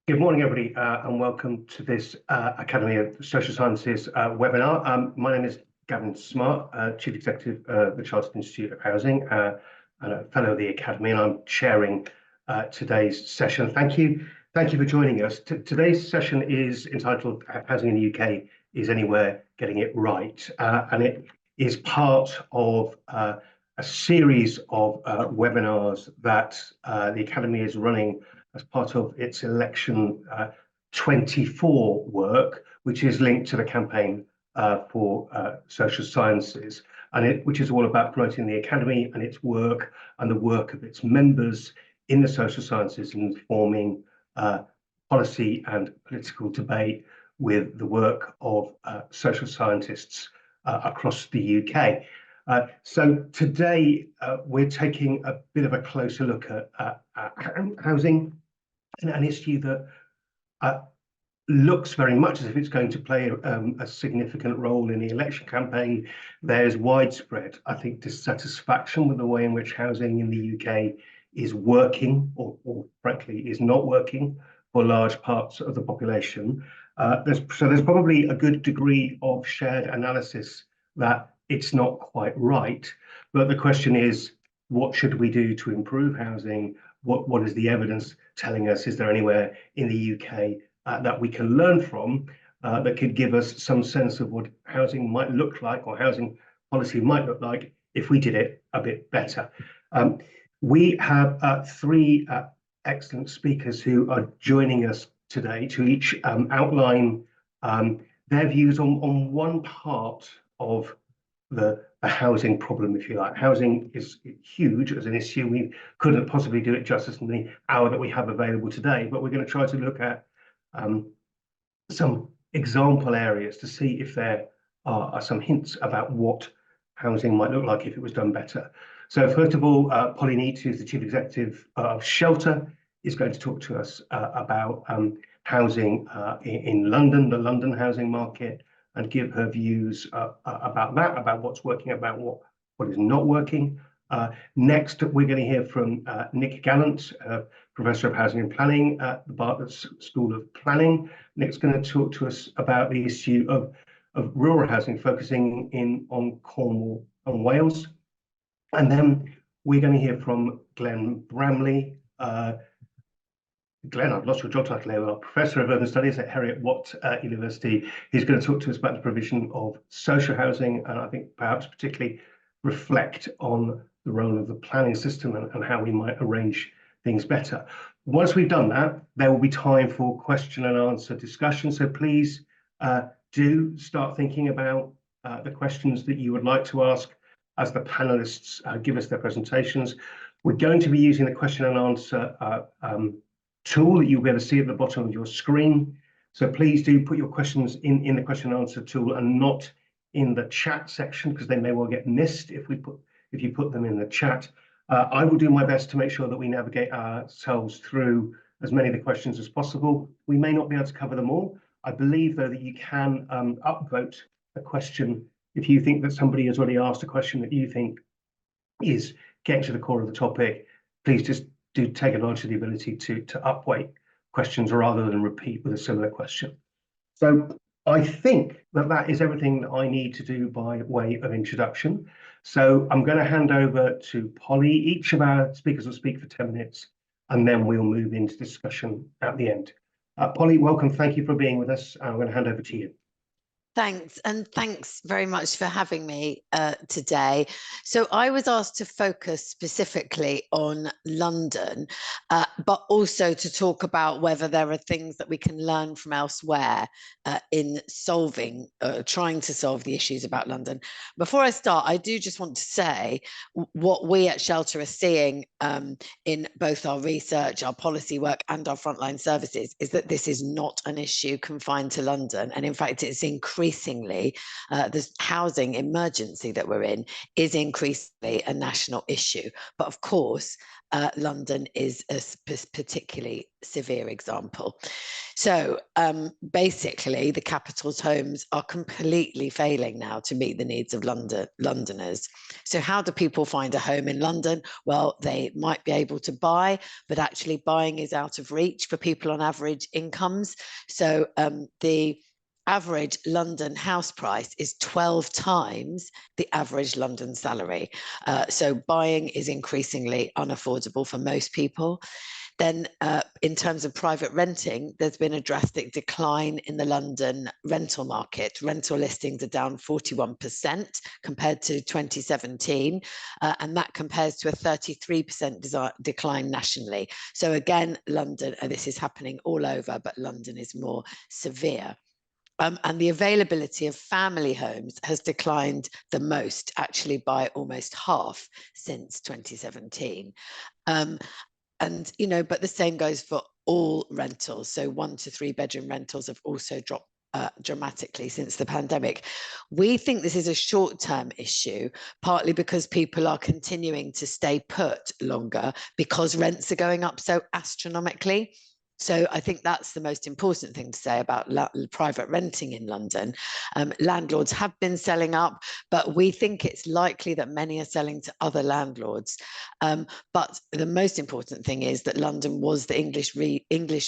Good morning, everybody, and welcome to this Academy of Social Sciences webinar. My name is Gavin Smart, Chief Executive of the Chartered Institute of Housing and a Fellow of the Academy, and I'm chairing today's session. Thank you for joining us. Today's session is entitled Housing in the UK is Anywhere Getting It Right? And it is part of a series of webinars that the Academy is running as part of its election 24 work, which is linked to the campaign for social sciences, and which is all about promoting the Academy and its work and the work of its members in the social sciences and informing policy and political debate with the work of social scientists across the UK. So today we're taking a bit of a closer look at housing, an issue that looks very much as if it's going to play a significant role in the election campaign. There's widespread, I think, dissatisfaction with the way in which housing in the UK is working, or frankly is not working, for large parts of the population. There's probably a good degree of shared analysis that it's not quite right, but the question is, what should we do to improve housing? What is the evidence telling us? Is there anywhere in the UK that we can learn from that could give us some sense of what housing might look like, or housing policy might look like, if we did it a bit better? We have three excellent speakers who are joining us today to each outline their views on one part of the housing problem, if you like. Housing is huge as an issue. We couldn't possibly do it justice in the hour that we have available today, but we're going to try to look at some example areas to see if there are some hints about what housing might look like if it was done better. So first of all, Polly Neate, who's the Chief Executive of Shelter, is going to talk to us about housing in London, the London housing market, and give her views about that, about what's working, about what is not working. Next, we're going to hear from Nick Gallent, Professor of Housing and Planning at the Bartlett School of Planning. Nick's going to talk to us about the issue of rural housing, focusing in on Cornwall and Wales. And then we're going to hear from Glen Bramley. Glen, I've lost your job title here, Professor of Urban Studies at Heriot-Watt University. He's going to talk to us about the provision of social housing, and I think perhaps particularly reflect on the role of the planning system and how we might arrange things better. Once we've done that, there will be time for question and answer discussion. So please do start thinking about the questions that you would like to ask as the panelists give us their presentations. We're going to be using the question and answer tool that you'll be able to see at the bottom of your screen. So please do put your questions in the question and answer tool and not in the chat section, because they may well get missed if you put them in the chat. I will do my best to make sure that we navigate ourselves through as many of the questions as possible. We may not be able to cover them all. I believe, though, that you can upvote a question if you think that somebody has already asked a question that you think is getting to the core of the topic. Please just do take advantage of the ability to upweight questions rather than repeat with a similar question. So I think that is everything that I need to do by way of introduction. So I'm going to hand over to Polly. Each of our speakers will speak for 10 minutes, and then we'll move into discussion at the end. Polly, welcome. Thank you for being with us. I'm going to hand over to you. Thanks, and thanks very much for having me today. So I was asked to focus specifically on London, but also to talk about whether there are things that we can learn from elsewhere in trying to solve the issues about London. Before I start, I do just want to say what we at Shelter are seeing in both our research, our policy work, and our frontline services is that this is not an issue confined to London, and in fact it's increasing increasingly, the housing emergency that we're in is increasingly a national issue. But of course, London is a particularly severe example. So basically, the capital's homes are completely failing now to meet the needs of Londoners. So how do people find a home in London? Well, they might be able to buy, but actually buying is out of reach for people on average incomes. So the average London house price is 12 times the average London salary. So buying is increasingly unaffordable for most people. Then in terms of private renting, there's been a drastic decline in the London rental market. Rental listings are down 41% compared to 2017, and that compares to a 33% decline nationally. So again, London, this is happening all over, but London is more severe. And the availability of family homes has declined the most, actually by almost half since 2017. And, you know, but the same goes for all rentals. So 1 to 3 bedroom rentals have also dropped dramatically since the pandemic. We think this is a short-term issue, partly because people are continuing to stay put longer because rents are going up so astronomically. So I think that's the most important thing to say about private renting in London. Landlords have been selling up, but we think it's likely that many are selling to other landlords. But the most important thing is that London was the English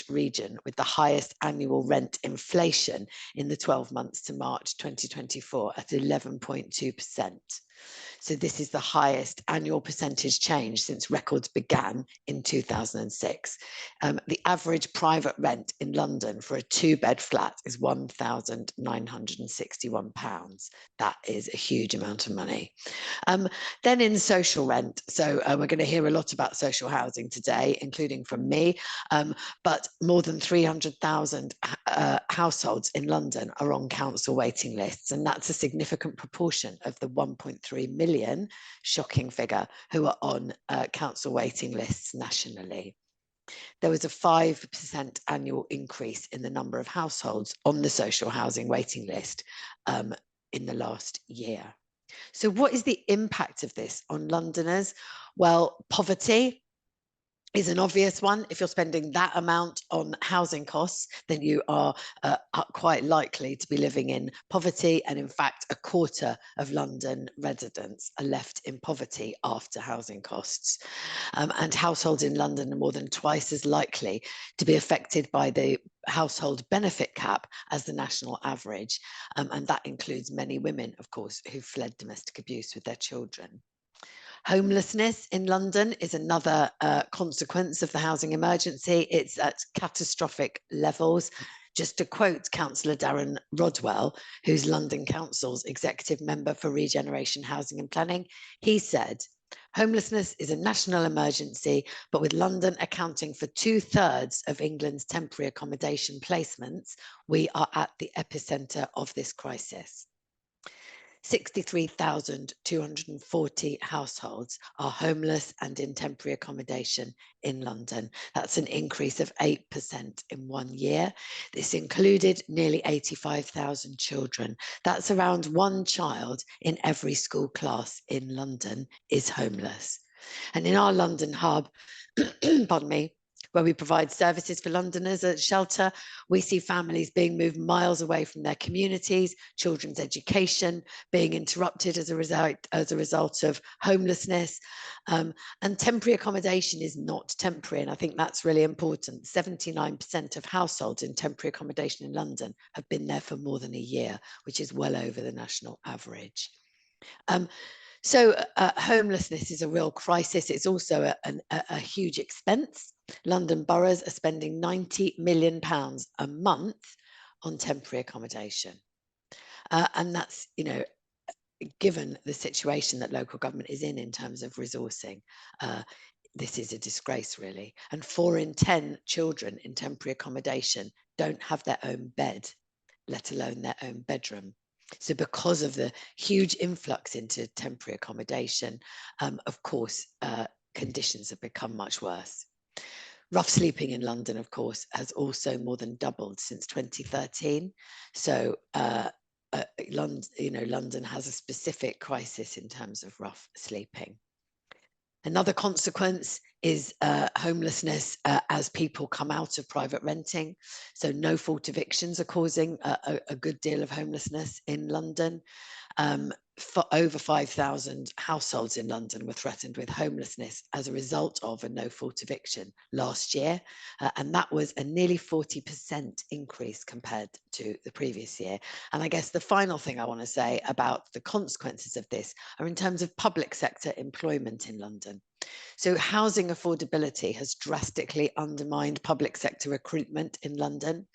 region with the highest annual rent inflation in the 12 months to March 2024 at 11.2%. So this is the highest annual percentage change since records began in 2006. The average private rent in London for a 2-bed flat is £1,961. That is a huge amount of money. Then in social rent, so we're going to hear a lot about social housing today, including from me, but more than 300,000 households in London are on council waiting lists, and that's a significant proportion of the 1.3 million, shocking figure, who are on council waiting lists nationally. There was a 5% annual increase in the number of households on the social housing waiting list in the last year. So what is the impact of this on Londoners? Well, poverty is an obvious one. If you're spending that amount on housing costs, then you are quite likely to be living in poverty. And in fact, a quarter of London residents are left in poverty after housing costs. And households in London are more than twice as likely to be affected by the household benefit cap as the national average. And that includes many women, of course, who fled domestic abuse with their children. Homelessness in London is another consequence of the housing emergency. It's at catastrophic levels. Just to quote Councillor Darren Rodwell, who's London Council's executive member for regeneration, housing and planning, he said, "Homelessness is a national emergency, but with London accounting for 2/3 of England's temporary accommodation placements, we are at the epicentre of this crisis." 63,240 households are homeless and in temporary accommodation in London. That's an increase of 8% in 1 year. This included nearly 85,000 children. That's around 1 child in every school class in London is homeless. And in our London hub, pardon me, where we provide services for Londoners at shelter, we see families being moved miles away from their communities, children's education being interrupted as a result of homelessness. And temporary accommodation is not temporary, and I think that's really important. 79% of households in temporary accommodation in London have been there for more than a year, which is well over the national average. So homelessness is a real crisis. It's also a huge expense. London boroughs are spending £90 million a month on temporary accommodation. And that's, you know, given the situation that local government is in terms of resourcing, this is a disgrace, really. And 4 in 10 children in temporary accommodation don't have their own bed, let alone their own bedroom. So because of the huge influx into temporary accommodation, of course, conditions have become much worse. Rough sleeping in London, of course, has also more than doubled since 2013. So London has a specific crisis in terms of rough sleeping. Another consequence is homelessness as people come out of private renting. So no fault evictions are causing a good deal of homelessness in London. For over 5,000 households in London were threatened with homelessness as a result of a no-fault eviction last year. And that was a nearly 40% increase compared to the previous year. And I guess the final thing I want to say about the consequences of this are in terms of public sector employment in London. So housing affordability has drastically undermined public sector recruitment in London.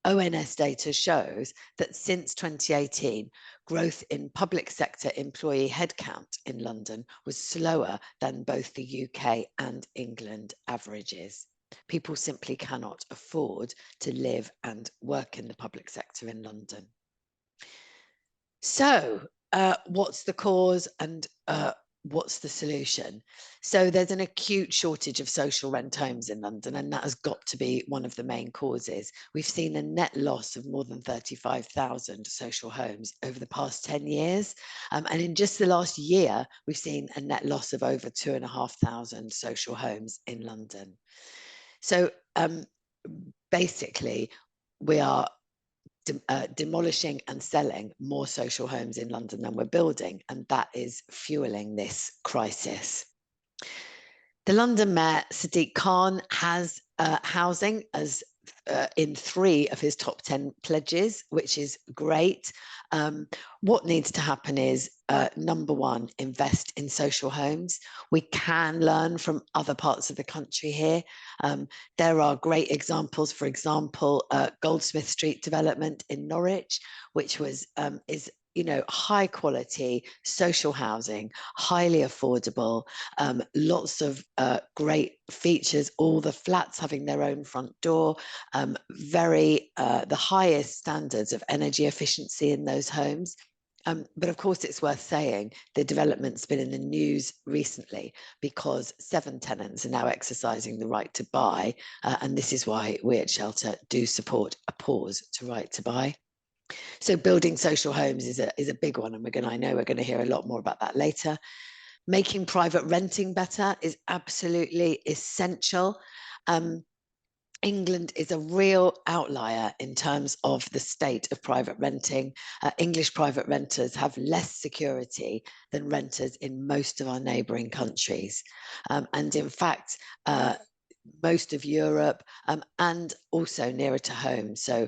ONS data shows that since 2018, growth in public sector employee headcount in London was slower than both the UK and England averages. People simply cannot afford to live and work in the public sector in London. So what's the cause and what's the solution? So there's an acute shortage of social rent homes in London, and that has got to be one of the main causes. We've seen a net loss of more than 35,000 social homes over the past 10 years. And in just the last year, we've seen a net loss of over 2,500 social homes in London. So basically, we are demolishing and selling more social homes in London than we're building, and that is fueling this crisis. The London Mayor, Sadiq Khan, has housing as in 3 of his top 10 pledges, which is great. What needs to happen is, number 1, invest in social homes. We can learn from other parts of the country here. There are great examples, for example, Goldsmith Street development in Norwich, which is high quality social housing, highly affordable, lots of great features, all the flats having their own front door, the highest standards of energy efficiency in those homes. But of course, it's worth saying the development's been in the news recently because 7 tenants are now exercising the right to buy. And this is why we at Shelter do support a pause to right to buy. So building social homes is a big one, and I know we're going to hear a lot more about that later. Making private renting better is absolutely essential. England is a real outlier in terms of the state of private renting. English private renters have less security than renters in most of our neighbouring countries. And in fact, most of Europe and also nearer to home. So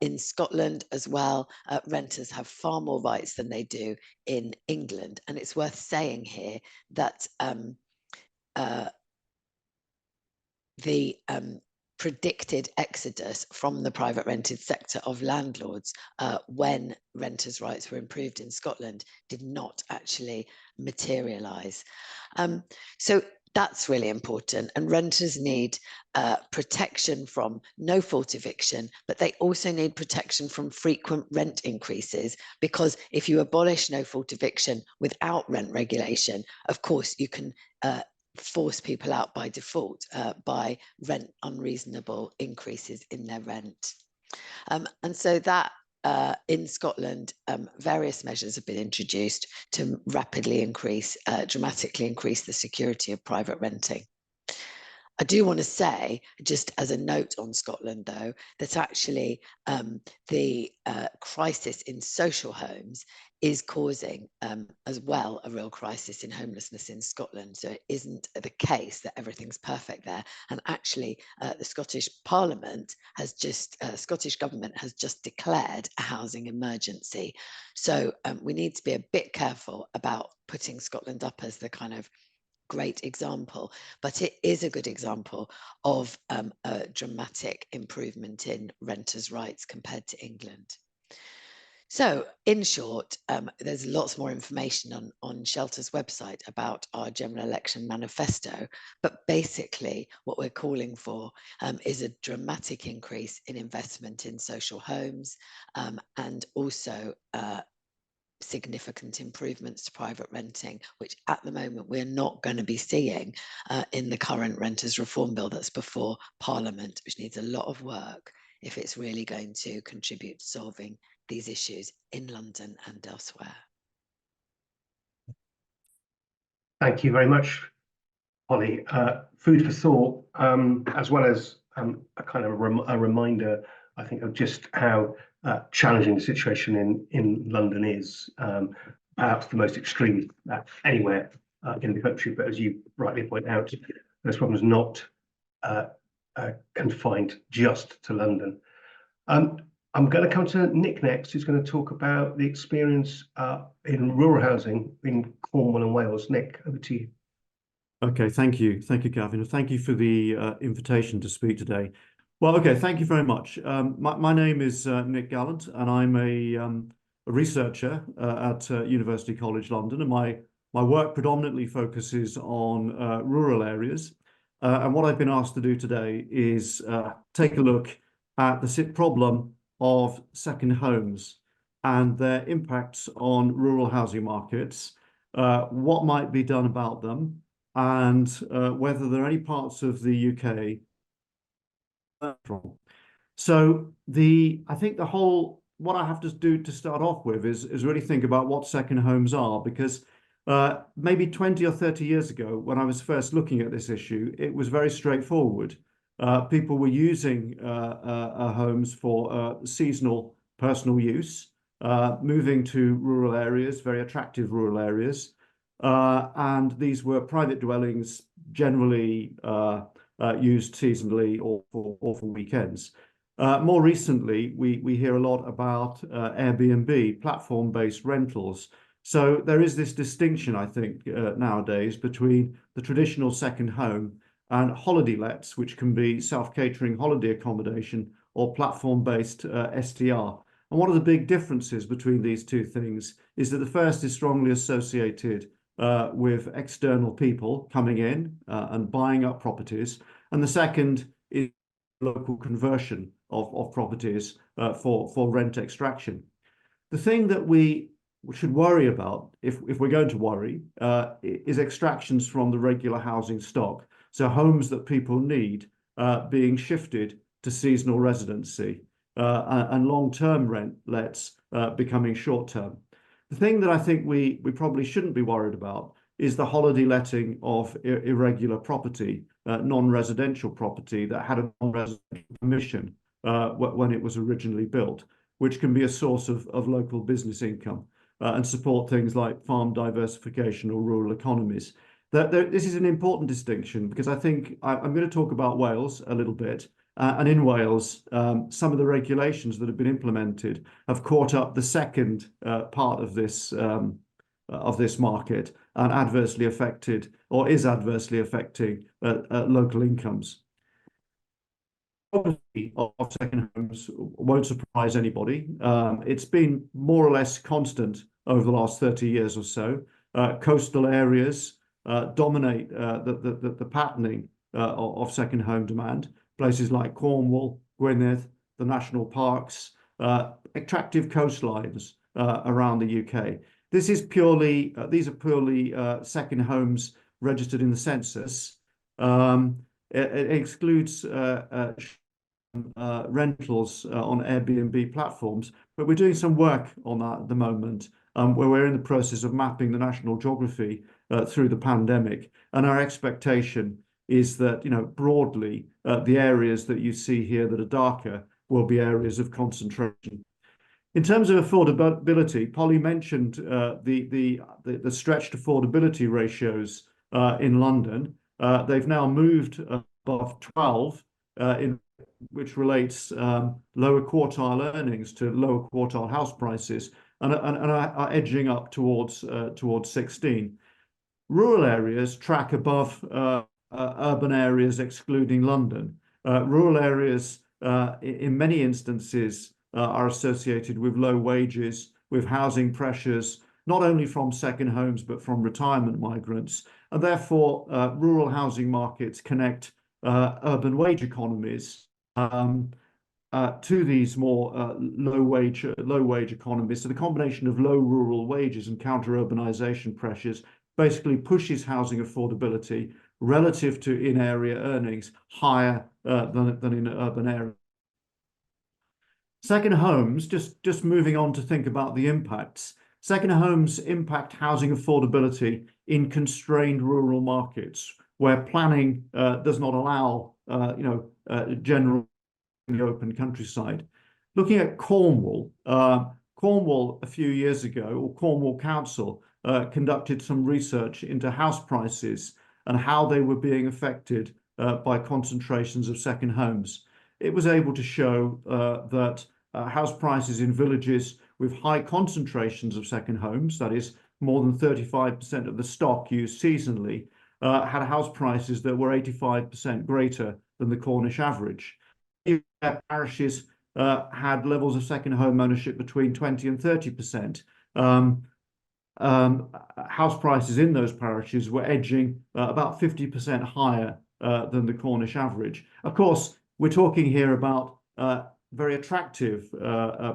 in Scotland as well, renters have far more rights than they do in England. And it's worth saying here that the predicted exodus from the private rented sector of landlords when renters' rights were improved in Scotland did not actually materialise. So that's really important, and renters need protection from no-fault eviction, but they also need protection from frequent rent increases, because if you abolish no-fault eviction without rent regulation, of course you can force people out by default by rent unreasonable increases in their rent. And so that in Scotland, various measures have been introduced to rapidly dramatically increase the security of private renting. I do want to say, just as a note on Scotland, though, that actually the crisis in social homes is causing as well a real crisis in homelessness in Scotland. So it isn't the case that everything's perfect there. And actually, the Scottish Parliament has Scottish Government has just declared a housing emergency. So we need to be a bit careful about putting Scotland up as the kind of great example, but it is a good example of a dramatic improvement in renters' rights compared to England. So in short, there's lots more information on Shelter's website about our general election manifesto, but basically what we're calling for is a dramatic increase in investment in social homes and also significant improvements to private renting, which at the moment we're not going to be seeing in the current renters reform bill that's before Parliament, which needs a lot of work if it's really going to contribute to solving these issues in London and elsewhere? Thank you very much, Holly. Food for thought, as well as a kind of a reminder, I think, of just how challenging the situation in London is, perhaps the most extreme anywhere in the country. But as you rightly point out, those problems not confined just to London. I'm going to come to Nick next, who's going to talk about the experience in rural housing in Cornwall and Wales. Nick, over to you. Okay, thank you, Gavin, and thank you for the invitation to speak today. Well, okay, thank you very much. My name is Nick Gallent, and I'm a researcher at University College London, and my work predominantly focuses on rural areas. And what I've been asked to do today is take a look at the problem of second homes and their impacts on rural housing markets, what might be done about them, and whether there are any parts of the UK. So I think what I have to do to start off with is really think about what second homes are, because maybe 20 or 30 years ago, when I was first looking at this issue, it was very straightforward. People were using homes for seasonal personal use, moving to rural areas, very attractive rural areas. And these were private dwellings, generally used seasonally or for weekends. More recently, we hear a lot about Airbnb, platform-based rentals. So there is this distinction, I think, nowadays between the traditional second home and holiday lets, which can be self-catering holiday accommodation or platform-based STR. And one of the big differences between these two things is that the first is strongly associated with external people coming in and buying up properties, and the second is local conversion of properties for rent extraction. The thing that we should worry about, if we're going to worry, is extractions from the regular housing stock. So homes that people need being shifted to seasonal residency and long-term rent lets becoming short-term. The thing that I think we probably shouldn't be worried about is the holiday letting of irregular property, non-residential property that had a non-residential permission when it was originally built, which can be a source of local business income and support things like farm diversification or rural economies. This is an important distinction, because I think I'm going to talk about Wales a little bit. And in Wales, some of the regulations that have been implemented have caught up the second part of this market and adversely affected, or is adversely affecting, local incomes. Of second homes won't surprise anybody. It's been more or less constant over the last 30 years or so. Coastal areas dominate the patterning of second home demand. Places like Cornwall, Gwynedd, the national parks, attractive coastlines around the UK. These are purely second homes registered in the census. It excludes rentals on Airbnb platforms, but we're doing some work on that at the moment, where we're in the process of mapping the national geography through the pandemic, and our expectation is that, broadly, the areas that you see here that are darker will be areas of concentration. In terms of affordability, Polly mentioned the stretched affordability ratios in London. They've now moved above 12, which relates lower quartile earnings to lower quartile house prices, and are edging up towards 16. Rural areas track above urban areas, excluding London. Rural areas, in many instances, are associated with low wages, with housing pressures, not only from second homes, but from retirement migrants. And therefore, rural housing markets connect urban wage economies to these more low wage economies. So the combination of low rural wages and counter-urbanization pressures basically pushes housing affordability relative to in-area earnings higher than in urban areas. Second homes, just moving on to think about the impacts. Second homes impact housing affordability in constrained rural markets where planning does not allow, general open countryside. Looking at Cornwall, Cornwall a few years ago, or Cornwall Council, conducted some research into house prices and how they were being affected by concentrations of second homes. It was able to show that house prices in villages with high concentrations of second homes, that is more than 35% of the stock used seasonally, had house prices that were 85% greater than the Cornish average. Parishes had levels of second home ownership between 20 and 30%. House prices in those parishes were edging about 50% higher than the Cornish average. Of course, we're talking here about very attractive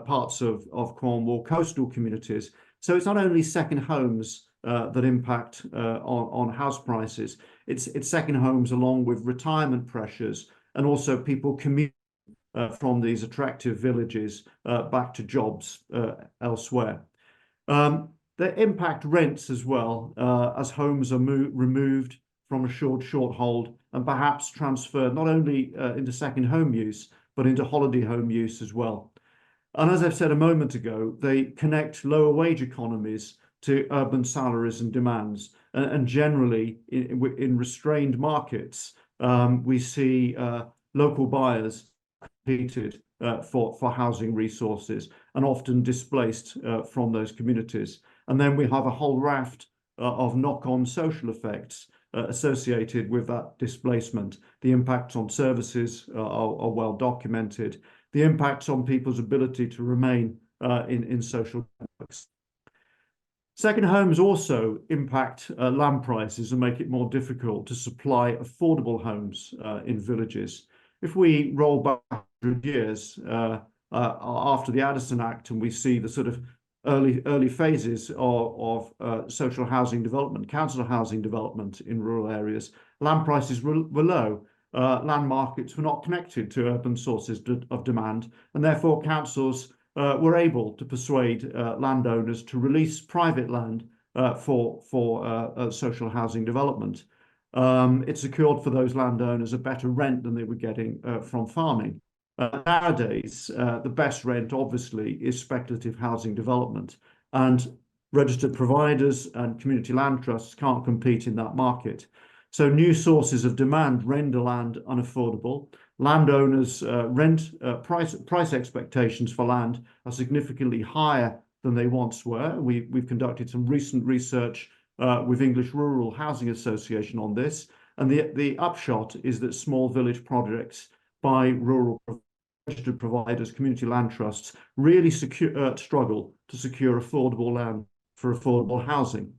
parts of Cornwall, coastal communities. So it's not only second homes that impact on house prices, it's second homes along with retirement pressures and also people commuting from these attractive villages back to jobs elsewhere. They impact rents as well as homes are removed from assured short hold and perhaps transferred not only into second home use, but into holiday home use as well. And as I've said a moment ago, they connect lower wage economies to urban salaries and demands. And generally, in restrained markets, we see local buyers competed for housing resources and often displaced from those communities. And then we have a whole raft of knock-on social effects associated with that displacement. The impacts on services are well documented. The impacts on people's ability to remain in social networks. Second homes also impact land prices and make it more difficult to supply affordable homes in villages. If we roll back 100 years after the Addison Act and we see the sort of early phases of social housing development, council housing development in rural areas, land prices were low. Land markets were not connected to urban sources of demand, and therefore councils were able to persuade landowners to release private land for social housing development. It secured for those landowners a better rent than they were getting from farming. Nowadays, the best rent, obviously, is speculative housing development, and registered providers and community land trusts can't compete in that market. So new sources of demand render land unaffordable. Landowners' price expectations for land are significantly higher than they once were. We've conducted some recent research with English Rural Housing Association on this, and the upshot is that small village projects by rural registered providers, community land trusts, really struggle to secure affordable land for affordable housing.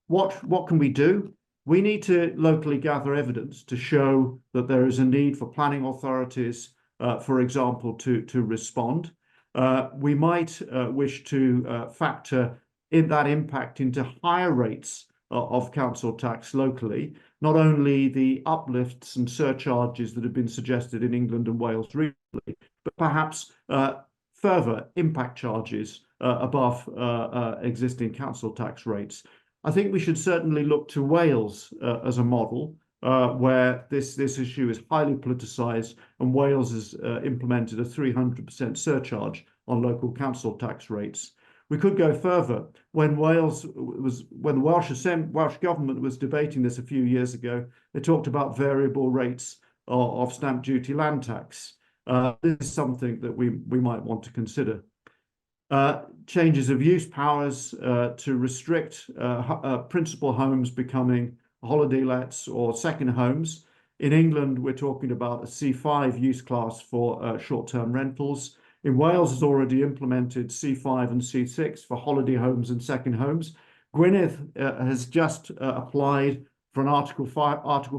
What can we do? We need to locally gather evidence to show that there is a need for planning authorities, for example, to respond. We might wish to factor in that impact into higher rates of council tax locally, not only the uplifts and surcharges that have been suggested in England and Wales recently, but perhaps further impact charges above existing council tax rates. I think we should certainly look to Wales as a model where this issue is highly politicized, and Wales has implemented a 300% surcharge on local council tax rates. We could go further. When the Welsh government was debating this a few years ago, they talked about variable rates of stamp duty land tax. This is something that we might want to consider. Changes of use powers to restrict principal homes becoming holiday lets or second homes. In England, we're talking about a C5 use class for short-term rentals. In Wales, has already implemented C5 and C6 for holiday homes and second homes. Gwynedd has just applied for an Article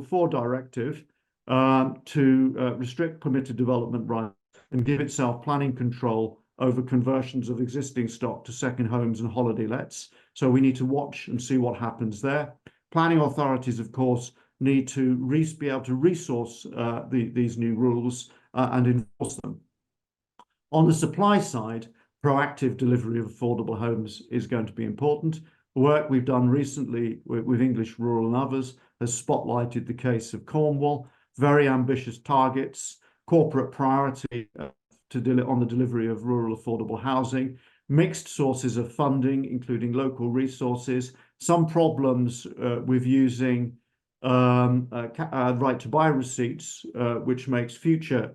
4 directive to restrict permitted development rights and give itself planning control over conversions of existing stock to second homes and holiday lets. So we need to watch and see what happens there. Planning authorities, of course, need to be able to resource these new rules and enforce them. On the supply side, proactive delivery of affordable homes is going to be important. The work we've done recently with English Rural and others has spotlighted the case of Cornwall, very ambitious targets, corporate priority on the delivery of rural affordable housing, mixed sources of funding, including local resources, some problems with using right to buy receipts, which makes future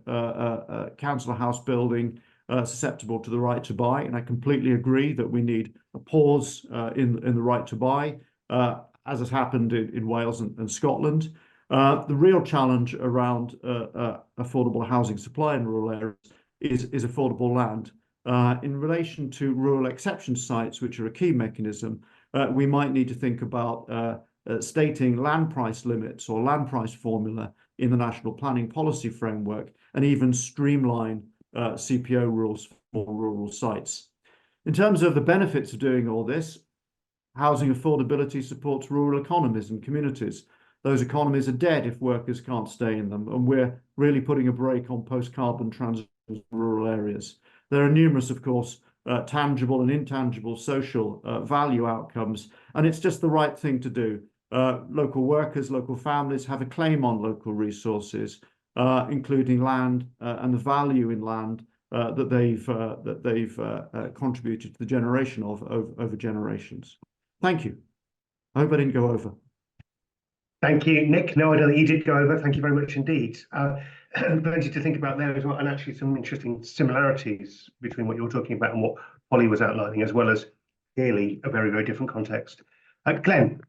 council house building susceptible to the right to buy. And I completely agree that we need a pause in the right to buy, as has happened in Wales and Scotland. The real challenge around affordable housing supply in rural areas is affordable land. In relation to rural exception sites, which are a key mechanism, we might need to think about stating land price limits or land price formula in the National Planning Policy Framework, and even streamline CPO rules for rural sites. In terms of the benefits of doing all this, housing affordability supports rural economies and communities. Those economies are dead if workers can't stay in them, and we're really putting a brake on post-carbon transition in rural areas. There are numerous, of course, tangible and intangible social value outcomes, and it's just the right thing to do. Local workers, local families have a claim on local resources, including land and the value in land that they've contributed to the generation of over generations. Thank you. I hope I didn't go over. Thank you, Nick. No, I don't think you did go over. Thank you very much indeed. Plenty to think about there as well, and actually some interesting similarities between what you're talking about and what Holly was outlining, as well as clearly a very, very different context. Glenn,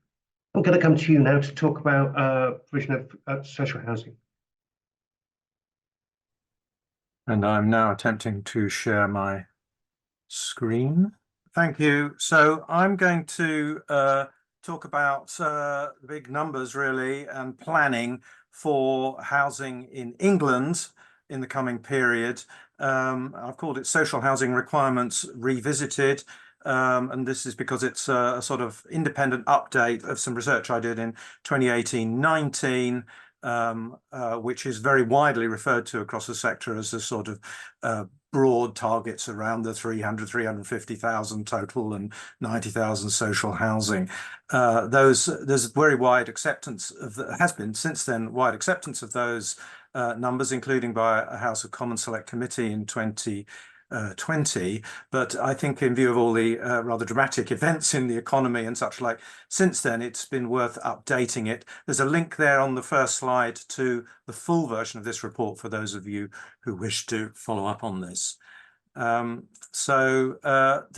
I'm going to come to you now to talk about provision of social housing. And I'm now attempting to share my screen. Thank you. So I'm going to talk about the big numbers really and planning for housing in England in the coming period. I've called it Social Housing Requirements Revisited. And this is because it's a sort of independent update of some research I did in 2018-19, which is very widely referred to across the sector as a sort of broad targets around the 350,000 total and 90,000 social housing. There's very wide acceptance of has been since then wide acceptance of those numbers, including by a House of Commons Select Committee in 2020, but I think in view of all the rather dramatic events in the economy and such like, since then it's been worth updating it. There's a link there on the first slide to the full version of this report for those of you who wish to follow up on this. The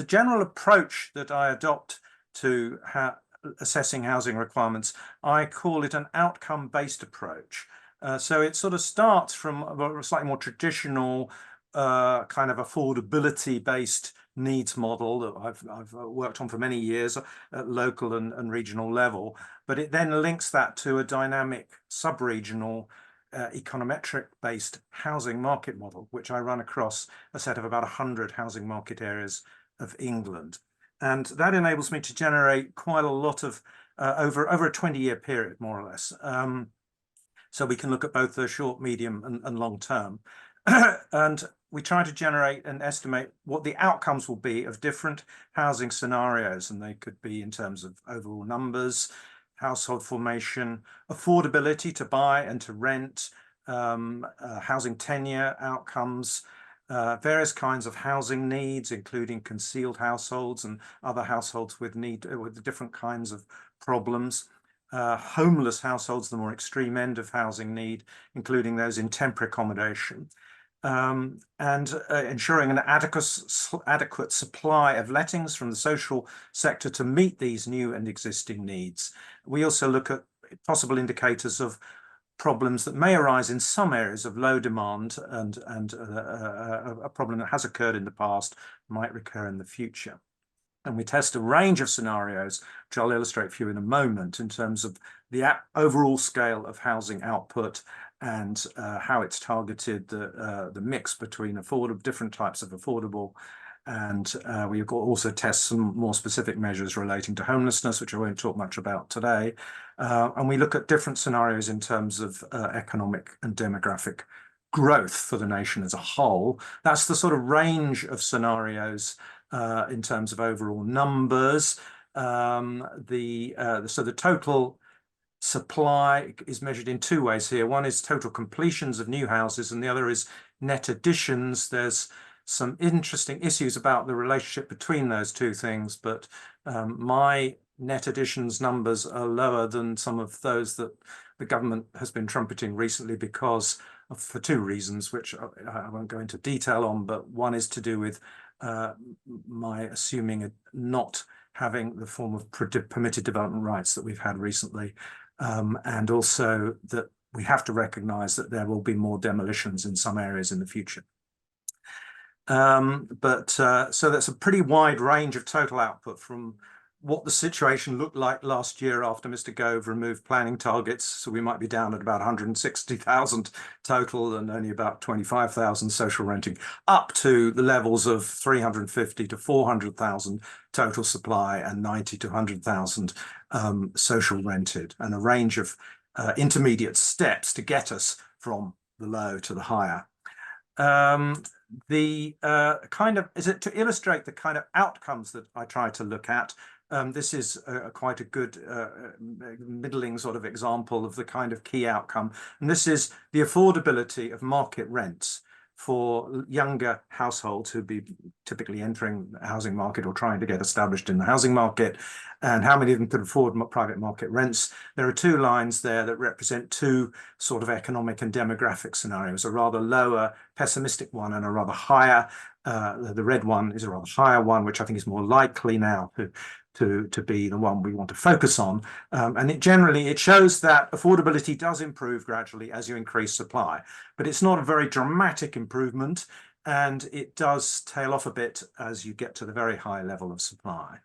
general approach that I adopt to assessing housing requirements, I call it an outcome-based approach. So it sort of starts from a slightly more traditional kind of affordability-based needs model that I've worked on for many years at local and regional level, but it then links that to a dynamic sub-regional econometric-based housing market model, which I run across a set of about 100 housing market areas of England. And that enables me to generate quite a lot of, over a 20-year period, more or less. So we can look at both the short, medium and long term. And we try to generate and estimate what the outcomes will be of different housing scenarios. And they could be in terms of overall numbers, household formation, affordability to buy and to rent, housing tenure outcomes, various kinds of housing needs, including concealed households and other households with different kinds of problems. Homeless households, the more extreme end of housing need, including those in temporary accommodation. And ensuring an adequate supply of lettings from the social sector to meet these new and existing needs. We also look at possible indicators of problems that may arise in some areas of low demand and a problem that has occurred in the past might recur in the future. And we test a range of scenarios, which I'll illustrate for you in a moment, in terms of the overall scale of housing output and how it's targeted, the mix between different types of affordable. And we also test some more specific measures relating to homelessness, which I won't talk much about today. And we look at different scenarios in terms of economic and demographic growth for the nation as a whole. That's the sort of range of scenarios in terms of overall numbers. So the total supply is measured in two ways here. One is total completions of new houses, and the other is net additions. There's some interesting issues about the relationship between those two things, but my net additions numbers are lower than some of those that the government has been trumpeting recently for two reasons, which I won't go into detail on, but one is to do with my assuming not having the form of permitted development rights that we've had recently, and also that we have to recognise that there will be more demolitions in some areas in the future. So that's a pretty wide range of total output from what the situation looked like last year after Mr. Gove removed planning targets. So we might be down at about 160,000 total and only about 25,000 social renting, up to the levels of 350 to 400,000 total supply and 90 to 100,000 social rented, and a range of intermediate steps to get us from the low to the higher. To illustrate the kind of outcomes that I try to look at, this is quite a good middling sort of example of the kind of key outcome. And this is the affordability of market rents for younger households who'd be typically entering the housing market or trying to get established in the housing market, and how many of them could afford private market rents. There are two lines there that represent two sort of economic and demographic scenarios, a rather lower pessimistic one and a rather higher, the red one is a rather higher one, which I think is more likely now to be the one we want to focus on. And it shows that affordability does improve gradually as you increase supply, but it's not a very dramatic improvement, and it does tail off a bit as you get to the very high level of supply.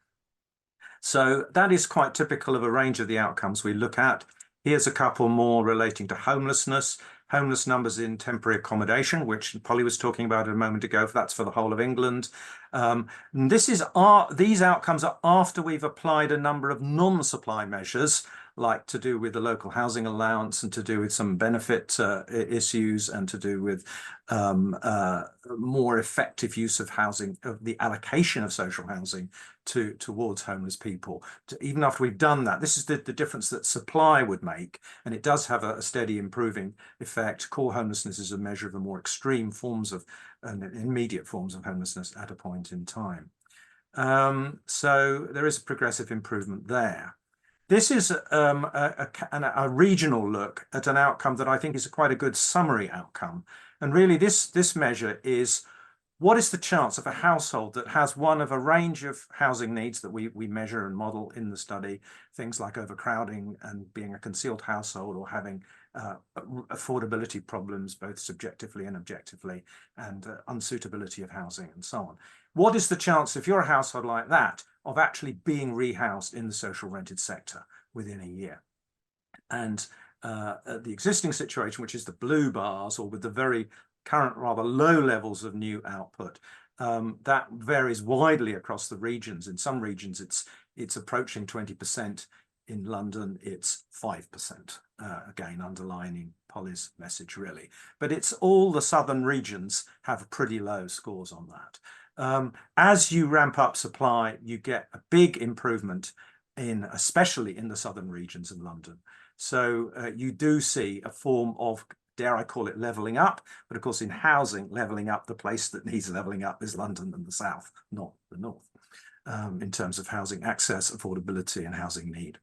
So that is quite typical of a range of the outcomes we look at. Here's a couple more relating to homelessness. Homeless numbers in temporary accommodation, which Polly was talking about a moment ago. That's for the whole of England. These outcomes are after we've applied a number of non-supply measures, like to do with the local housing allowance and to do with some benefit issues and to do with more effective use of housing, of the allocation of social housing towards homeless people. Even after we've done that, this is the difference that supply would make, and it does have a steady improving effect. Core homelessness is a measure of the more extreme forms of immediate forms of homelessness at a point in time. So there is a progressive improvement there. This is a regional look at an outcome that I think is quite a good summary outcome. And really this measure is, what is the chance of a household that has one of a range of housing needs that we measure and model in the study, things like overcrowding and being a concealed household, or having affordability problems, both subjectively and objectively, and unsuitability of housing and so on. What is the chance, if you're a household like that, of actually being rehoused in the social rented sector within a year? And the existing situation, which is the blue bars, or with the very current rather low levels of new output, that varies widely across the regions. In some regions it's approaching 20%. In London it's 5%, again underlining Polly's message really. But it's all the southern regions have pretty low scores on that. As you ramp up supply, you get a big improvement especially in the southern regions of London. So you do see a form of, dare I call it, levelling up, but of course in housing, levelling up, the place that needs levelling up is London and the south, not the north, in terms of housing access, affordability and housing need.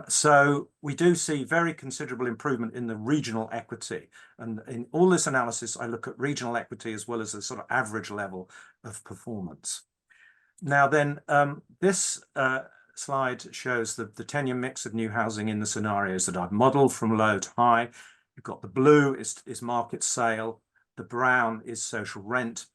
So we do see very considerable improvement in the regional equity, and in all this analysis I look at regional equity as well as a sort of average level of performance. Now then, this slide shows the tenure mix of new housing in the scenarios that I've modelled from low to high. You've got the blue is market sale, the brown is social rent,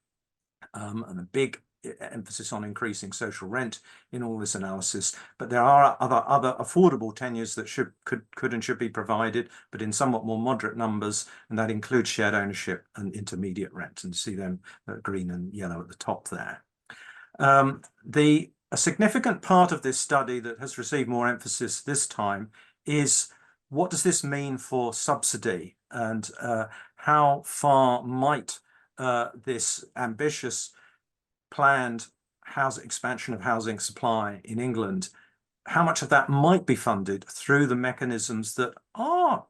and a big emphasis on increasing social rent in all this analysis. But there are other affordable tenures that could and should be provided, but in somewhat more moderate numbers, and that includes shared ownership and intermediate rent, and you see them green and yellow at the top there. A significant part of this study that has received more emphasis this time is, what does this mean for subsidy and how far might this ambitious planned expansion of housing supply in England, how much of that might be funded through the mechanisms that are,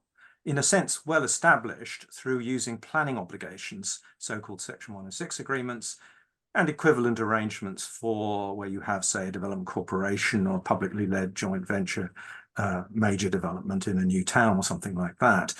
in a sense, well established through using planning obligations, so-called Section 106 agreements, and equivalent arrangements for where you have, say, a development corporation or publicly led joint venture major development in a new town or something like that,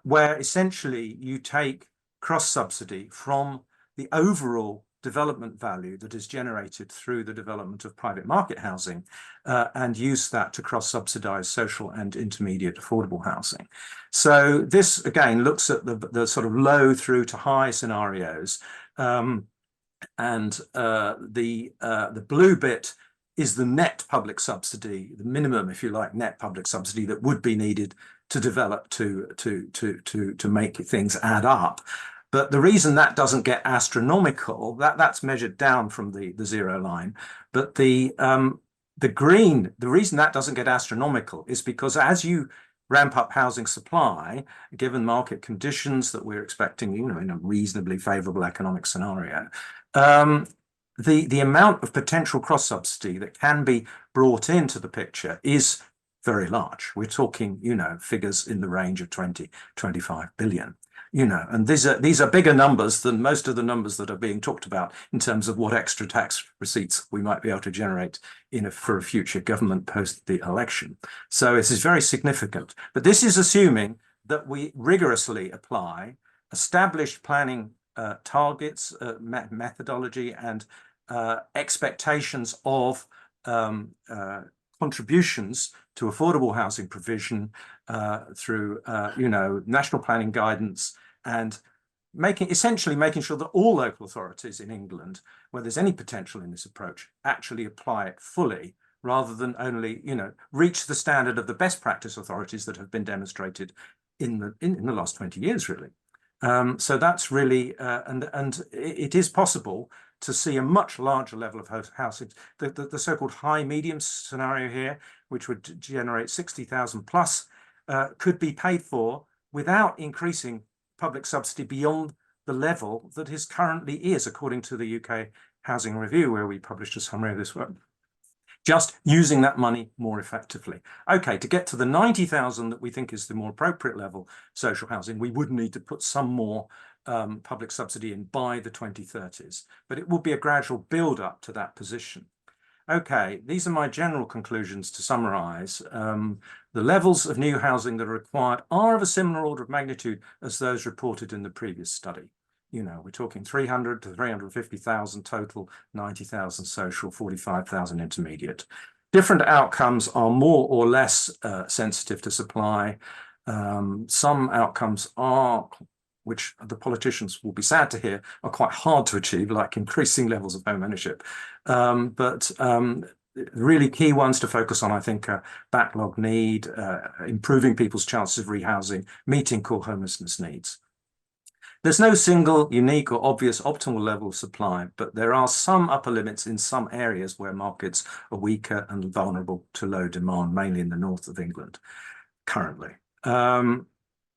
where essentially you take cross-subsidy from the overall development value that is generated through the development of private market housing and use that to cross-subsidize social and intermediate affordable housing. So this, again, looks at the sort of low through to high scenarios. The blue bit is the net public subsidy, the minimum, if you like, net public subsidy that would be needed to develop to make things add up. But the reason that doesn't get astronomical, that's measured down from the zero line. But the reason that doesn't get astronomical is because as you ramp up housing supply, given market conditions that we're expecting, in a reasonably favorable economic scenario, the amount of potential cross subsidy that can be brought into the picture is very large. We're talking, figures in the range of 20-25 billion. And these are bigger numbers than most of the numbers that are being talked about in terms of what extra tax receipts we might be able to generate for a future government post the election. So this is very significant. But this is assuming that we rigorously apply established planning targets, methodology, and expectations of contributions to affordable housing provision through, national planning guidance, and essentially making sure that all local authorities in England, where there's any potential in this approach, actually apply it fully, rather than only, reach the standard of the best practice authorities that have been demonstrated in the last 20 years, really. So that's really, and it is possible to see a much larger level of housing. The so-called high-medium scenario here, which would generate 60,000 plus, could be paid for without increasing public subsidy beyond the level that is currently according to the UK Housing Review, where we published a summary of this work. Just using that money more effectively. Okay, to get to the 90,000 that we think is the more appropriate level social housing, we would need to put some more public subsidy in by the 2030s, but it will be a gradual build up to that position. Okay, these are my general conclusions to summarize. The levels of new housing that are required are of a similar order of magnitude as those reported in the previous study. We're talking 300 to 350,000 total, 90,000 social, 45,000 intermediate. Different outcomes are more or less sensitive to supply. Some outcomes are, which the politicians will be sad to hear, are quite hard to achieve, like increasing levels of home ownership. But really key ones to focus on, I think, are backlog need, improving people's chances of rehousing, meeting core homelessness needs. There's no single, unique or obvious optimal level of supply, but there are some upper limits in some areas where markets are weaker and vulnerable to low demand, mainly in the north of England currently.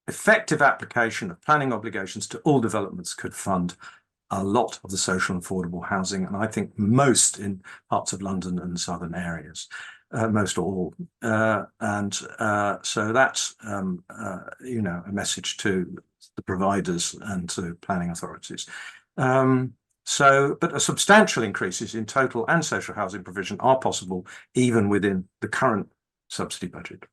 Effective application of planning obligations to all developments could fund a lot of the social and affordable housing, and I think most in parts of London and southern areas, most or all. So that's, a message to the providers and to planning authorities. But substantial increases in total and social housing provision are possible even within the current subsidy budget.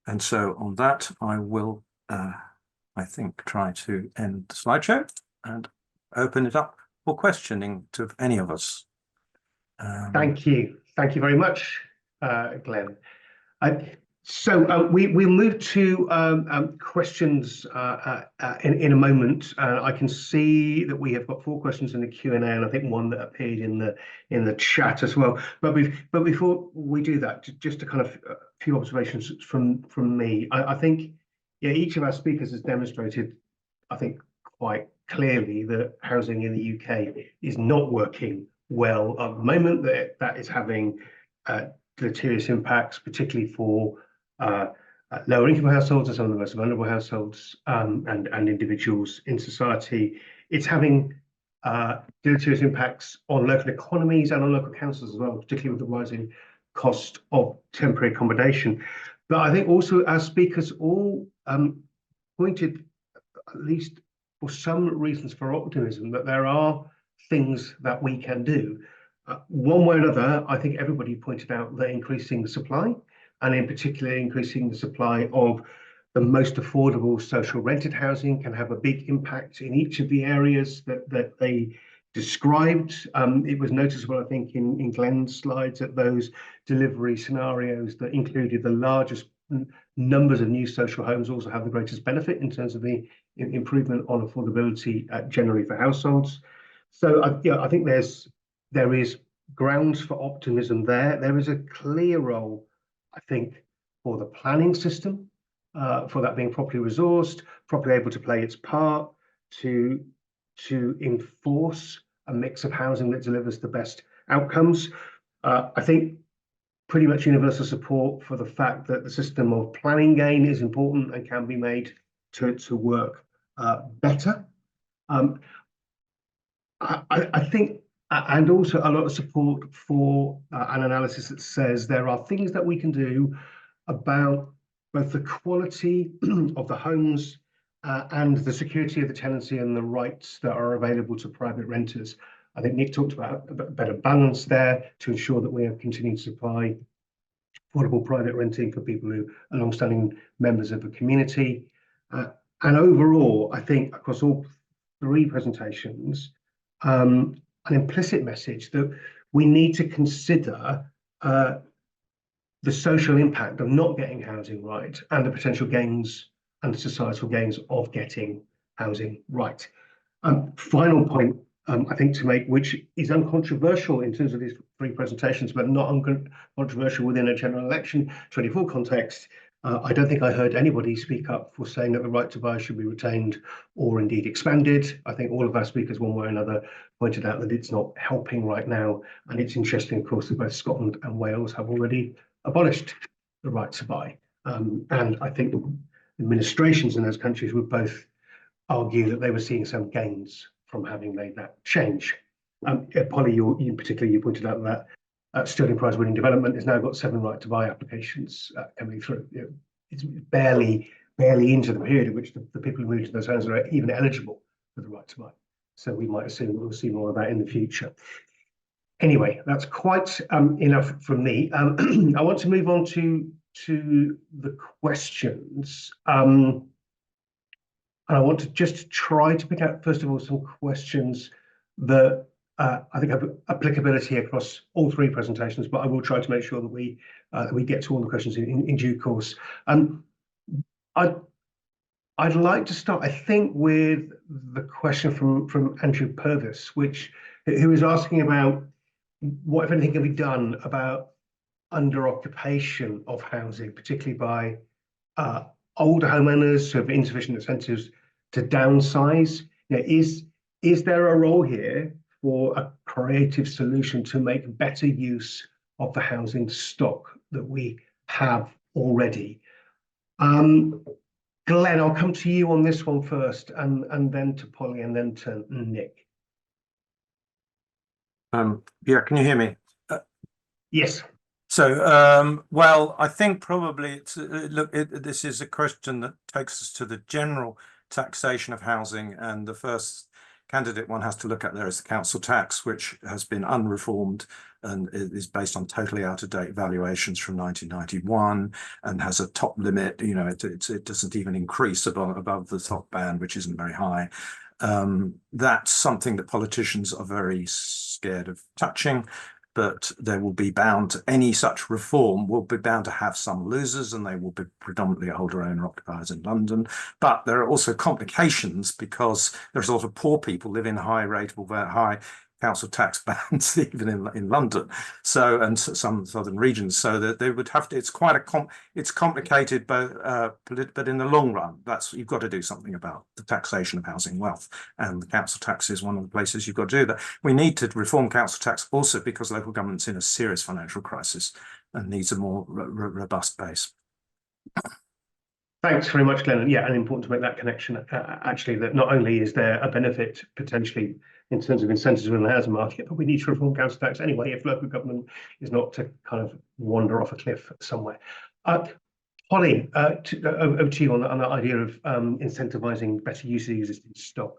And so on that, I will, I think, try to end the slideshow and open it up for questioning to any of us. Thank you. Thank you very much, Glenn. So we'll move to questions in a moment. I can see that we have got 4 questions in the Q&A, and I think one that appeared in the chat as well. But before we do that, just a kind of a few observations from me. I think each of our speakers has demonstrated, I think, quite clearly that housing in the UK is not working well at the moment. That is having deleterious impacts, particularly for lower income households and some of the most vulnerable households and individuals in society. It's having deleterious impacts on local economies and on local councils as well, particularly with the rising cost of temporary accommodation. But I think also our speakers all pointed, at least for some reasons, for optimism, that there are things that we can do. One way or another, I think everybody pointed out that increasing the supply, and in particular increasing the supply of the most affordable social rented housing, can have a big impact in each of the areas that they described. It was noticeable, I think, in Glen's slides, that those delivery scenarios that included the largest numbers of new social homes also have the greatest benefit in terms of the improvement on affordability generally for households. So I think there is grounds for optimism there. There is a clear role, I think, for the planning system, for that being properly resourced, properly able to play its part, to enforce a mix of housing that delivers the best outcomes. I think pretty much universal support for the fact that the system of planning gain is important and can be made to work better. I think, and also a lot of support for an analysis that says there are things that we can do about both the quality of the homes and the security of the tenancy and the rights that are available to private renters. I think Nick talked about a better balance there to ensure that we are continuing to supply affordable private renting for people who are long-standing members of the community. And overall, I think across all three presentations, an implicit message that we need to consider the social impact of not getting housing right and the potential gains and societal gains of getting housing right. Final point, I think, to make, which is uncontroversial in terms of these three presentations, but not uncontroversial within a general election 24 context. I don't think I heard anybody speak up for saying that the right to buy should be retained or indeed expanded. I think all of our speakers, one way or another, pointed out that it's not helping right now. And it's interesting, of course, that both Scotland and Wales have already abolished the right to buy. And I think administrations in those countries would both argue that they were seeing some gains from having made that change. Polly, in particular, you pointed out that Sterling Prize winning development has now got 7 right to buy applications coming through. It's barely into the period in which the people who move to those homes are even eligible for the right to buy. So we might assume that we'll see more of that in the future. Anyway, that's quite enough from me. I want to move on to the questions. And I want to just try to pick out, first of all, some questions that I think have applicability across all three presentations, but I will try to make sure that we get to all the questions in due course. I'd like to start, I think, with the question from Andrew Purvis, who is asking about what, if anything, can be done about under-occupation of housing, particularly by older homeowners who have insufficient incentives to downsize. Is there a role here for a creative solution to make better use of the housing stock that we have already? Glen, I'll come to you on this one first, and then to Polly, and then to Nick. Yeah, can you hear me? Yes. So, well, I think probably it's this is a question that takes us to the general taxation of housing, and the first candidate one has to look at there is the council tax, which has been unreformed and is based on totally out-of-date valuations from 1991 and has a top limit. It doesn't even increase above the top band, which isn't very high. That's something that politicians are very scared of touching, but there will be any such reform will be bound to have some losers, and they will be predominantly older owner occupiers in London. But there are also complications because there's a lot of poor people live in high council tax bands, even in London, and some southern regions. So that they would have to. It's quite it's complicated, but in the long run, you've got to do something about the taxation of housing wealth, and the council tax is one of the places you've got to do that. We need to reform council tax also because local government's in a serious financial crisis and needs a more robust base. Thanks very much, Glenn. And yeah, and important to make that connection, actually, that not only is there a benefit potentially in terms of incentives within the housing market, but we need to reform council tax anyway if local government is not to kind of wander off a cliff somewhere. Polly, over to you on that idea of incentivising better use of existing stock.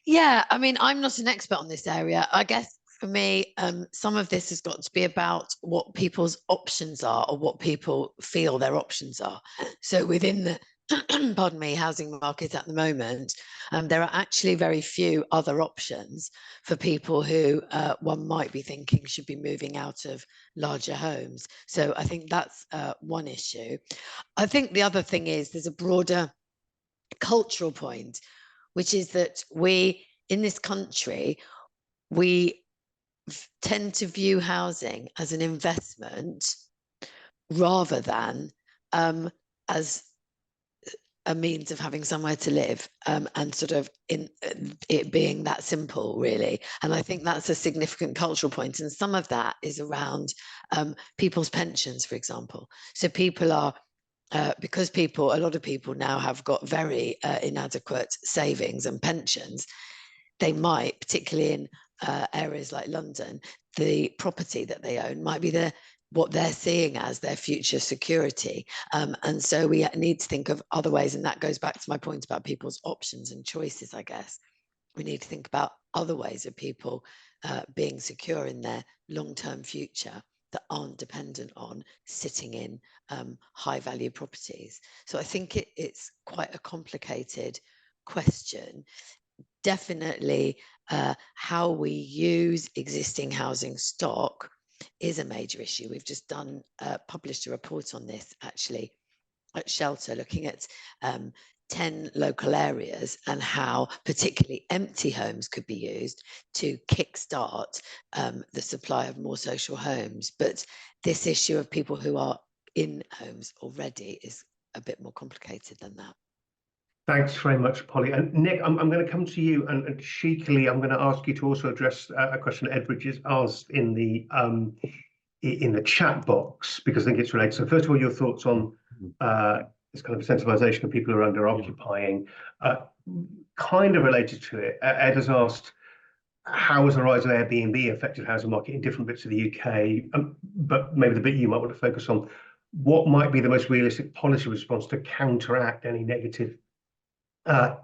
Yeah, I mean, I'm not an expert on this area. I guess for me, some of this has got to be about what people's options are or what people feel their options are. So within the pardon me, housing market at the moment, there are actually very few other options for people who one might be thinking should be moving out of larger homes. So I think that's one issue. I think the other thing is there's a broader cultural point, which is that we, in this country, we tend to view housing as an investment rather than as a means of having somewhere to live, and sort of in it being that simple, really. And I think that's a significant cultural point. And some of that is around people's pensions, for example. So people are, because a lot of people now have got very inadequate savings and pensions, they might, particularly in areas like London, the property that they own might be what they're seeing as their future security. And so we need to think of other ways. And that goes back to my point about people's options and choices, I guess. We need to think about other ways of people being secure in their long-term future that aren't dependent on sitting in high value properties. So I think it's quite a complicated question. Definitely how we use existing housing stock is a major issue. We've just published a report on this actually at Shelter, looking at 10 local areas and how particularly empty homes could be used to kickstart the supply of more social homes. But this issue of people who are in homes already is a bit more complicated than that. Thanks very much, Polly. And Nick, I'm going to come to you, and cheekily, I'm going to ask you to also address a question Edward has asked in the chat box, because I think it's related. So first of all, your thoughts on this kind of incentivization of people who are under occupying. Kind of related to it, Ed has asked, how has the rise of Airbnb affected housing market in different bits of the UK? But maybe the bit you might want to focus on, what might be the most realistic policy response to counteract any negative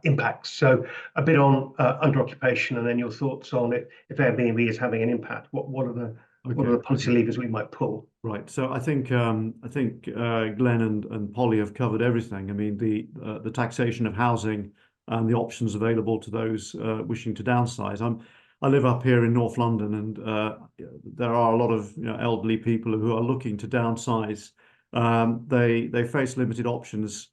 impacts? So a bit on under occupation, and then your thoughts on it. If Airbnb is having an impact, what are the policy levers we might pull? Right. So I think Glenn and Polly have covered everything. I mean, the taxation of housing and the options available to those wishing to downsize. I live up here in North London, and there are a lot of elderly people who are looking to downsize. They face limited options,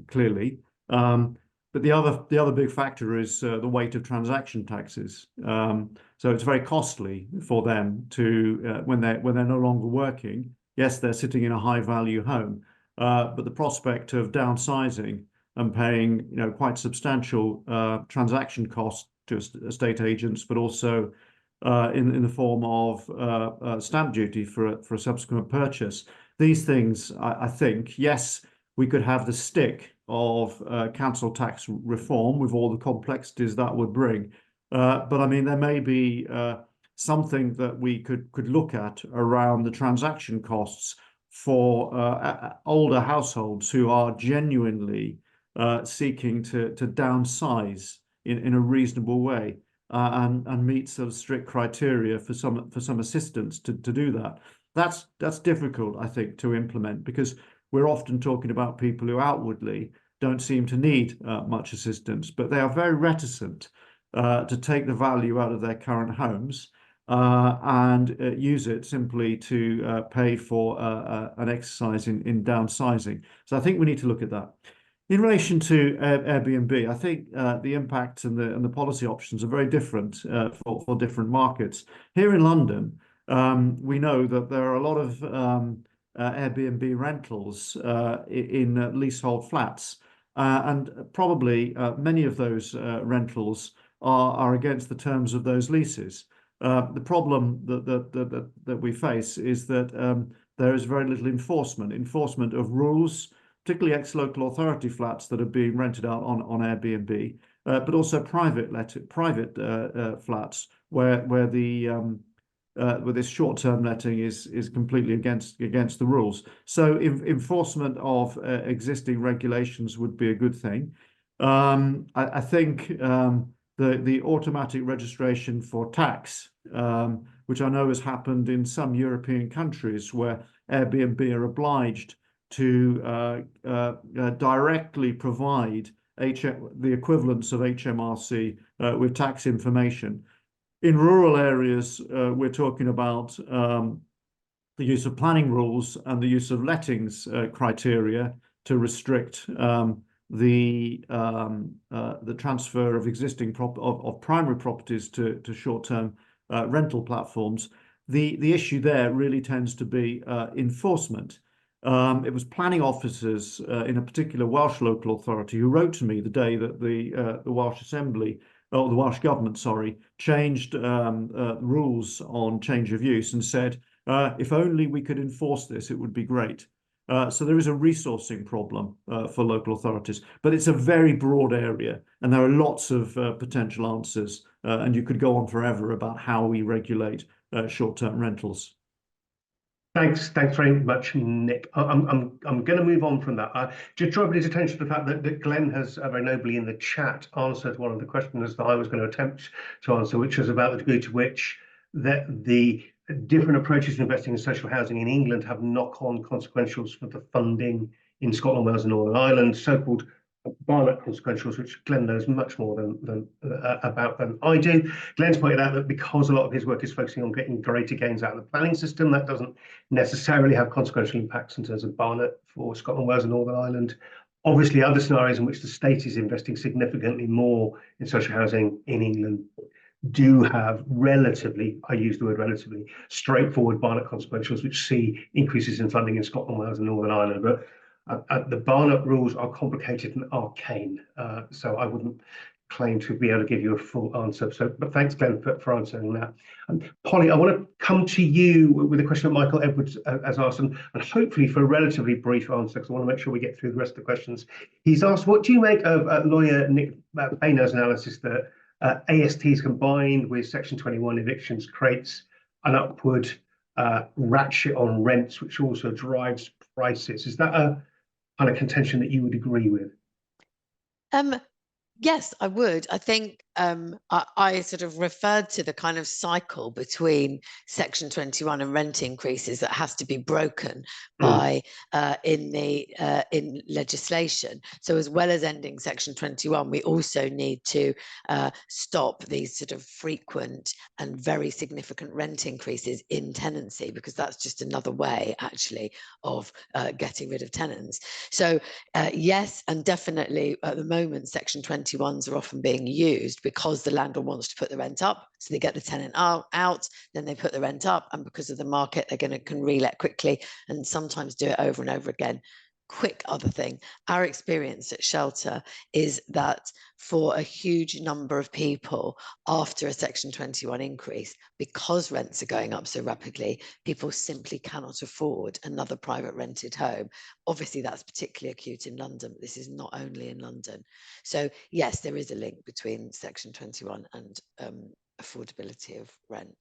clearly. But the other big factor is the weight of transaction taxes. So it's very costly for them to when they're no longer working. Yes, they're sitting in a high value home, but the prospect of downsizing and paying quite substantial transaction costs to estate agents, but also in the form of stamp duty for a subsequent purchase. These things, I think, yes, we could have the stick of council tax reform with all the complexities that would bring. But I mean, there may be something that we could look at around the transaction costs for older households who are genuinely seeking to downsize in a reasonable way and meet sort of strict criteria for some assistance to do that. That's difficult, I think, to implement, because we're often talking about people who outwardly don't seem to need much assistance, but they are very reticent to take the value out of their current homes and use it simply to pay for an exercise in downsizing. So I think we need to look at that. In relation to Airbnb, I think the impact and the policy options are very different for different markets. Here in London, we know that there are a lot of Airbnb rentals in leasehold flats, and probably many of those rentals are against the terms of those leases. The problem that we face is that there is very little enforcement of rules, particularly ex-local authority flats that are being rented out on Airbnb, but also private flats where this short-term letting is completely against the rules. So enforcement of existing regulations would be a good thing. I think the automatic registration for tax, which I know has happened in some European countries where Airbnb are obliged to directly provide the equivalence of HMRC with tax information. In rural areas, we're talking about the use of planning rules and the use of lettings criteria to restrict the transfer of existing primary properties to short-term rental platforms. The issue there really tends to be enforcement. It was planning officers in a particular Welsh local authority who wrote to me the day that the Welsh Assembly, or the Welsh Government, sorry, changed rules on change of use and said, if only we could enforce this, it would be great. So there is a resourcing problem for local authorities, but it's a very broad area and there are lots of potential answers, and you could go on forever about how we regulate short-term rentals. Thanks very much, Nick. I'm going to move on from that. Just draw everybody's attention to the fact that Glenn has very nobly in the chat answered one of the questions that I was going to attempt to answer, which was about the degree to which the different approaches to investing in social housing in England have knock-on consequentials for the funding in Scotland, Wales, and Northern Ireland, so-called Barnett consequentials, which Glenn knows much more about than I do. Glenn's pointed out that because a lot of his work is focusing on getting greater gains out of the planning system, that doesn't necessarily have consequential impacts in terms of Barnett for Scotland, Wales, and Northern Ireland. Obviously, other scenarios in which the state is investing significantly more in social housing in England do have relatively, I use the word relatively, straightforward Barnett consequentials, which see increases in funding in Scotland, Wales, and Northern Ireland. But the Barnett rules are complicated and arcane, so I wouldn't claim to be able to give you a full answer. But thanks, Glenn, for answering that. Polly, I want to come to you with a question that Michael Edwards has asked, and hopefully for a relatively brief answer, because I want to make sure we get through the rest of the questions. He's asked, what do you make of lawyer Nick Boehner's analysis that ASTs combined with Section 21 evictions creates an upward ratchet on rents, which also drives prices? Is that a kind of contention that you would agree with? Yes, I would. I think I sort of referred to the kind of cycle between Section 21 and rent increases that has to be broken by in legislation. So as well as ending Section 21, we also need to stop these sort of frequent and very significant rent increases in tenancy, because that's just another way actually of getting rid of tenants. So yes, and definitely at the moment Section 21s are often being used because the landlord wants to put the rent up, so they get the tenant out, then they put the rent up, and because of the market they're going to can relet quickly and sometimes do it over and over again. Quick other thing, our experience at Shelter is that for a huge number of people after a Section 21 increase, because rents are going up so rapidly, people simply cannot afford another private rented home. Obviously that's particularly acute in London, but this is not only in London. So yes, there is a link between Section 21 and affordability of rent.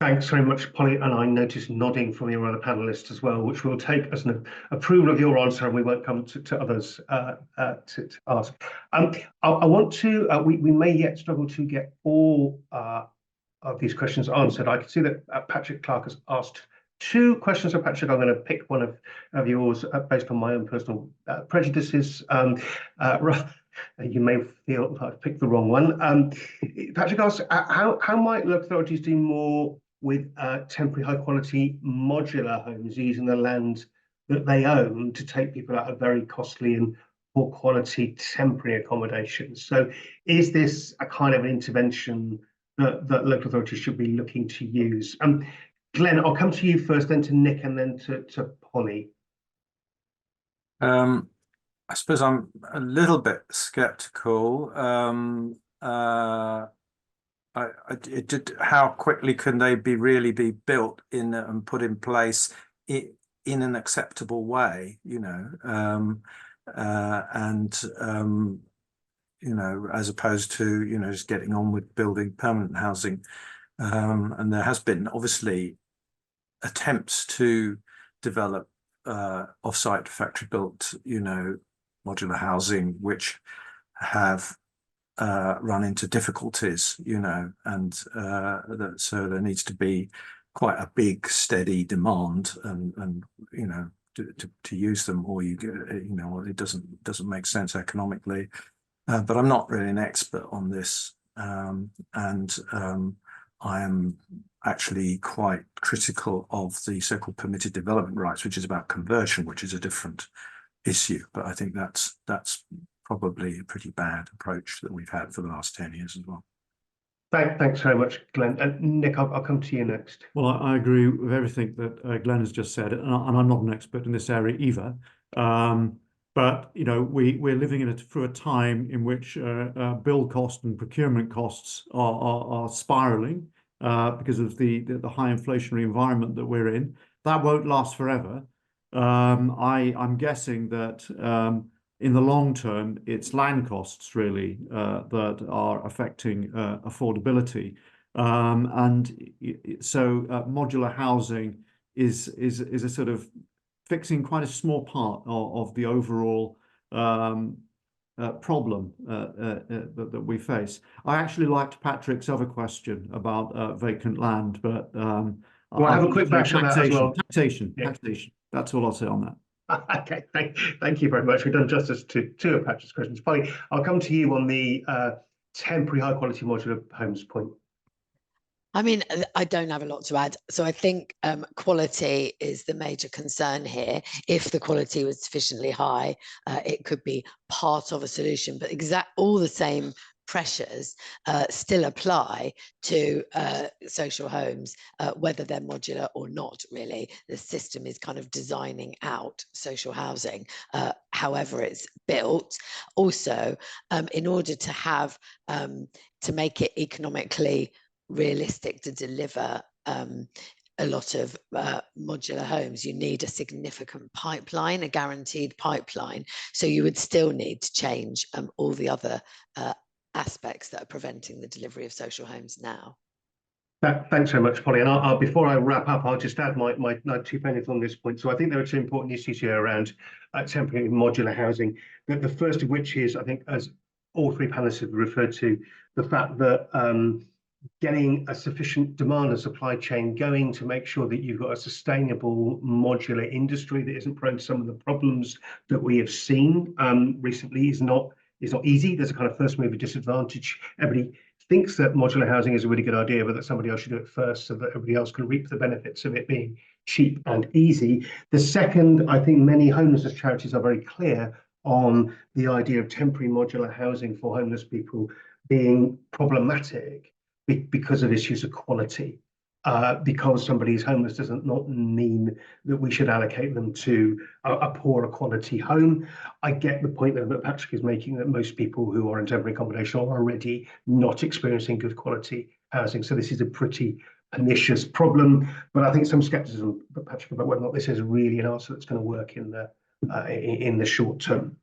Thanks very much, Polly, and I noticed nodding from your other panelists as well, which we'll take as an approval of your answer, and we won't come to others to ask. I want to, we may yet struggle to get all of these questions answered. I can see that Patrick Clark has asked 2 questions. So Patrick, I'm going to pick one of yours based on my own personal prejudices. You may feel I've picked the wrong one. Patrick asks, how might local authorities do more with temporary high quality modular homes using the land that they own to take people out of very costly and poor quality temporary accommodations? So is this a kind of an intervention that local authorities should be looking to use? Glenn, I'll come to you first, then to Nick, and then to Polly. I suppose I'm a little bit skeptical. How quickly can they really be built in and put in place in an acceptable way, you know, you know, as opposed to, you know, just getting on with building permanent housing. And there has been obviously attempts to develop off-site factory built, you know, modular housing, which have run into difficulties, you know, and so there needs to be quite a big steady demand and you know, to use them, or you get, you know, it doesn't make sense economically. But I'm not really an expert on this, and I am actually quite critical of the so-called permitted development rights, which is about conversion, which is a different issue. But I think that's probably a pretty bad approach that we've had for the last 10 years as well. Thanks very much, Glenn. And Nick, I'll come to you next. Well, I agree with everything that Glenn has just said, and I'm not an expert in this area either. But you know, we're living through a time in which build cost and procurement costs are spiraling because of the high inflationary environment that we're in. That won't last forever. I'm guessing that in the long term, it's land costs really that are affecting affordability, and so modular housing is a sort of fixing quite a small part of the overall problem that we face. I actually liked Patrick's other question about vacant land, but well, I have a quick bash on that as well. Taxation. Yeah. That's all I'll say on that. Okay, thank you very much. We've done justice to two of Patrick's questions. Polly, I'll come to you on the temporary high quality modular homes point. I mean, I don't have a lot to add. So I think quality is the major concern here. If the quality was sufficiently high, it could be part of a solution, but all the same pressures still apply to social homes, whether they're modular or not, really. The system is kind of designing out social housing, however it's built. Also, in order to have, to make it economically realistic to deliver a lot of modular homes, you need a significant pipeline, a guaranteed pipeline. So you would still need to change all the other aspects that are preventing the delivery of social homes now. Thanks very much, Polly. And before I wrap up, I'll just add my 2 pennies on this point. So I think there are two important issues here around temporary modular housing. The first of which is, I think, as all three panelists have referred to, the fact that getting a sufficient demand and supply chain going to make sure that you've got a sustainable modular industry that isn't prone to some of the problems that we have seen recently is not easy. There's a kind of first mover disadvantage. Everybody thinks that modular housing is a really good idea, but that somebody else should do it first so that everybody else can reap the benefits of it being cheap and easy. The second, I think many homelessness charities are very clear on the idea of temporary modular housing for homeless people being problematic because of issues of quality. Because somebody is homeless does not mean that we should allocate them to a poorer quality home. I get the point that Patrick is making, that most people who are in temporary accommodation are already not experiencing good quality housing. So this is a pretty pernicious problem. But I think some skepticism, Patrick, about whether or not this is really an answer that's going to work in the short term.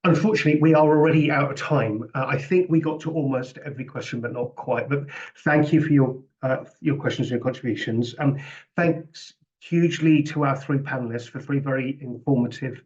Unfortunately, we are already out of time. I think we got to almost every question, but not quite. But thank you for your questions and your contributions. Thanks hugely to our three panelists for three very informative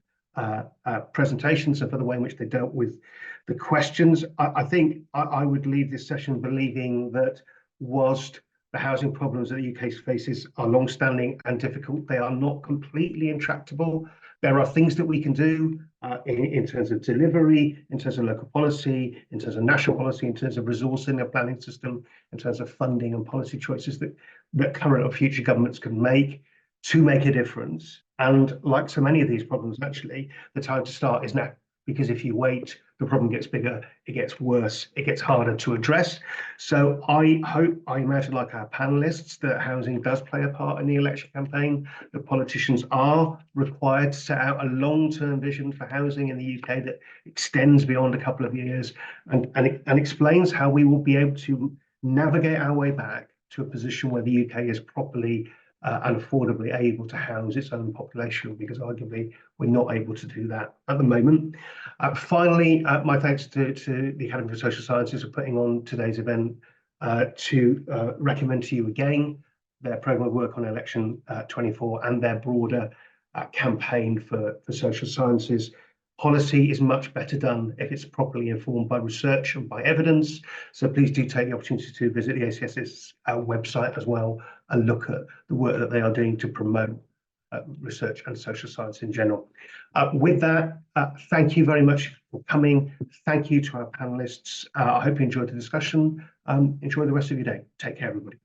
presentations and for the way in which they dealt with the questions. I think I would leave this session believing that whilst the housing problems that the UK faces are long-standing and difficult, they are not completely intractable. There are things that we can do in terms of delivery, in terms of local policy, in terms of national policy, in terms of resourcing the planning system, in terms of funding and policy choices that current or future governments can make to make a difference. And like so many of these problems, actually, the time to start is now. Because if you wait, the problem gets bigger, it gets worse, it gets harder to address. So I hope, I imagine, like our panelists, that housing does play a part in the election campaign, that politicians are required to set out a long-term vision for housing in the UK that extends beyond a couple of years and explains how we will be able to navigate our way back to a position where the UK is properly and affordably able to house its own population, because arguably we're not able to do that at the moment. Finally, my thanks to the Academy for Social Sciences for putting on today's event, to recommend to you again their programme of work on election 24 and their broader campaign for social sciences. Policy is much better done if it's properly informed by research and by evidence. So please do take the opportunity to visit the ACS's website as well and look at the work that they are doing to promote research and social science in general. With that, thank you very much for coming. Thank you to our panelists. I hope you enjoyed the discussion. Enjoy the rest of your day. Take care, everybody.